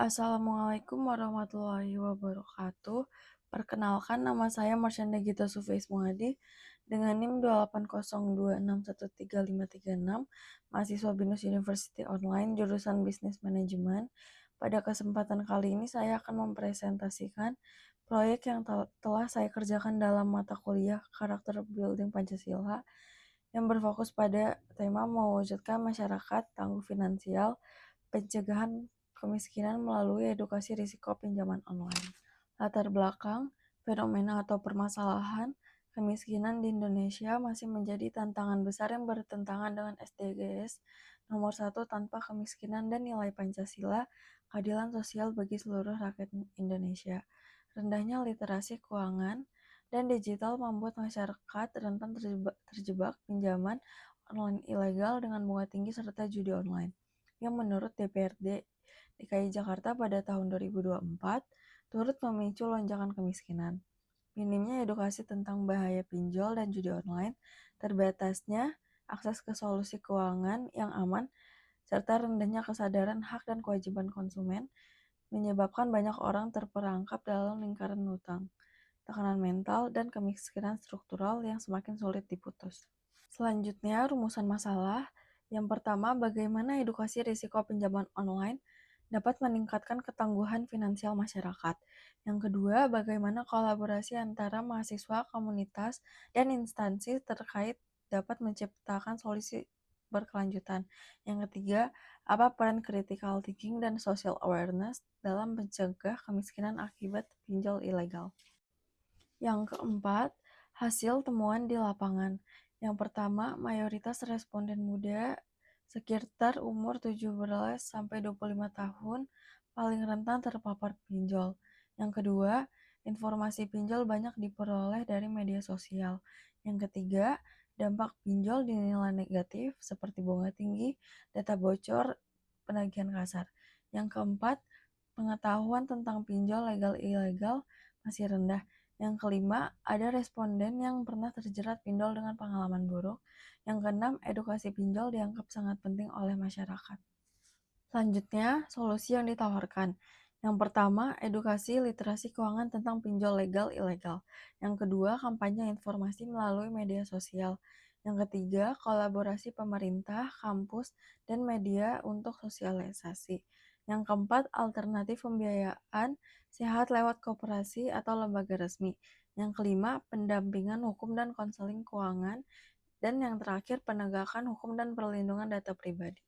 Assalamualaikum warahmatullahi wabarakatuh. Perkenalkan, nama saya Marsyanda Gita Sufais Muhadi dengan NIM 28026133536, mahasiswa BINUS University Online jurusan Bisnis Manajemen. Pada kesempatan kali ini saya akan mempresentasikan proyek yang telah saya kerjakan dalam mata kuliah Karakter Building Pancasila yang berfokus pada tema mewujudkan masyarakat tangguh finansial, pencegahan kemiskinan melalui edukasi risiko pinjaman online. Latar belakang, fenomena atau permasalahan kemiskinan di Indonesia masih menjadi tantangan besar yang bertentangan dengan SDGs nomor 1 tanpa kemiskinan dan nilai Pancasila, keadilan sosial bagi seluruh rakyat Indonesia. Rendahnya literasi keuangan dan digital membuat masyarakat rentan terjebak pinjaman online ilegal dengan bunga tinggi serta judi online yang menurut DPRD DKI Jakarta pada tahun 2024 turut memicu lonjakan kemiskinan. Minimnya edukasi tentang bahaya pinjol dan judi online, terbatasnya akses ke solusi keuangan yang aman, serta rendahnya kesadaran hak dan kewajiban konsumen menyebabkan banyak orang terperangkap dalam lingkaran hutang, tekanan mental, dan kemiskinan struktural yang semakin sulit diputus. Selanjutnya, rumusan masalah. Yang pertama, bagaimana edukasi risiko pinjaman online dapat meningkatkan ketangguhan finansial masyarakat. Yang kedua, bagaimana kolaborasi antara mahasiswa, komunitas, dan instansi terkait dapat menciptakan solusi berkelanjutan. Yang ketiga, apa peran critical thinking dan social awareness dalam mencegah kemiskinan akibat pinjol ilegal. Yang keempat, hasil temuan di lapangan. Yang pertama, mayoritas responden muda sekitar umur 17-25 tahun paling rentan terpapar pinjol. Yang kedua, informasi pinjol banyak diperoleh dari media sosial. Yang ketiga, dampak pinjol dinilai negatif seperti bunga tinggi, data bocor, penagihan kasar. Yang keempat, pengetahuan tentang pinjol legal-ilegal masih rendah. Yang kelima, ada responden yang pernah terjerat pinjol dengan pengalaman buruk. Yang keenam, edukasi pinjol dianggap sangat penting oleh masyarakat. Selanjutnya, solusi yang ditawarkan. Yang pertama, edukasi literasi keuangan tentang pinjol legal-ilegal. Yang kedua, kampanye informasi melalui media sosial. Yang ketiga, kolaborasi pemerintah, kampus, dan media untuk sosialisasi. Yang keempat, alternatif pembiayaan sehat lewat koperasi atau lembaga resmi. Yang kelima, pendampingan hukum dan konseling keuangan. Dan yang terakhir, penegakan hukum dan perlindungan data pribadi.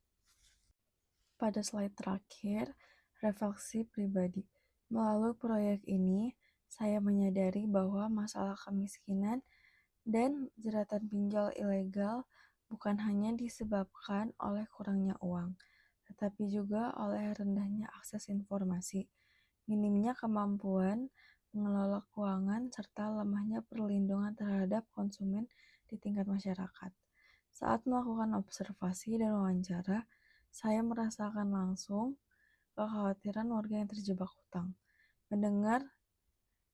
Pada slide terakhir, refleksi pribadi. Melalui proyek ini, saya menyadari bahwa masalah kemiskinan dan jeratan pinjol ilegal bukan hanya disebabkan oleh kurangnya uang, tetapi juga oleh rendahnya akses informasi, minimnya kemampuan mengelola keuangan, serta lemahnya perlindungan terhadap konsumen di tingkat masyarakat. Saat melakukan observasi dan wawancara, saya merasakan langsung kekhawatiran warga yang terjebak hutang. Mendengar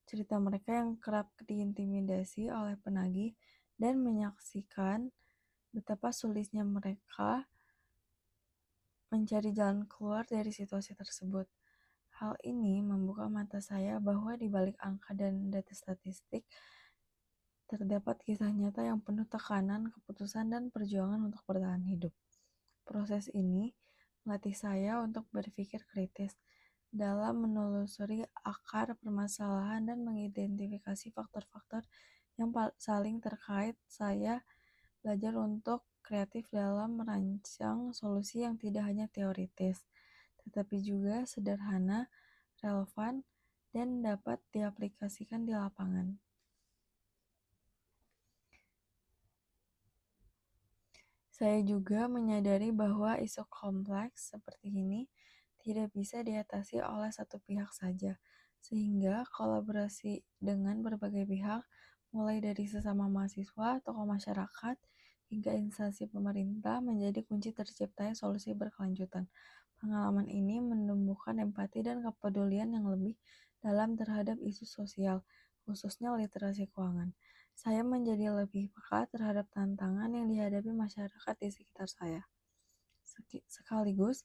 cerita mereka yang kerap diintimidasi oleh penagih dan menyaksikan betapa sulitnya mereka mencari jalan keluar dari situasi tersebut. Hal ini membuka mata saya bahwa di balik angka dan data statistik terdapat kisah nyata yang penuh tekanan, keputusan, dan perjuangan untuk bertahan hidup. Proses ini melatih saya untuk berpikir kritis dalam menelusuri akar permasalahan dan mengidentifikasi faktor-faktor yang saling terkait. Saya belajar untuk kreatif dalam merancang solusi yang tidak hanya teoritis, tetapi juga sederhana, relevan, dan dapat diaplikasikan di lapangan. Saya juga menyadari bahwa isu kompleks seperti ini tidak bisa diatasi oleh satu pihak saja, sehingga kolaborasi dengan berbagai pihak, mulai dari sesama mahasiswa, tokoh masyarakat, hingga instansi pemerintah menjadi kunci terciptanya solusi berkelanjutan. Pengalaman ini menumbuhkan empati dan kepedulian yang lebih dalam terhadap isu sosial, khususnya literasi keuangan. Saya menjadi lebih peka terhadap tantangan yang dihadapi masyarakat di sekitar saya. Sekaligus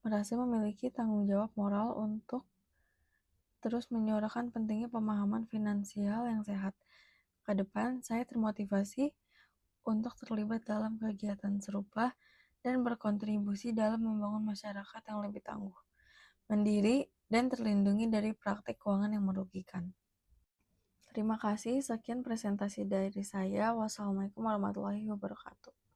merasa memiliki tanggung jawab moral untuk terus menyuarakan pentingnya pemahaman finansial yang sehat. Ke depan, saya termotivasi untuk terlibat dalam kegiatan serupa dan berkontribusi dalam membangun masyarakat yang lebih tangguh, mandiri, dan terlindungi dari praktik keuangan yang merugikan. Terima kasih, sekian presentasi dari saya. Wassalamualaikum warahmatullahi wabarakatuh.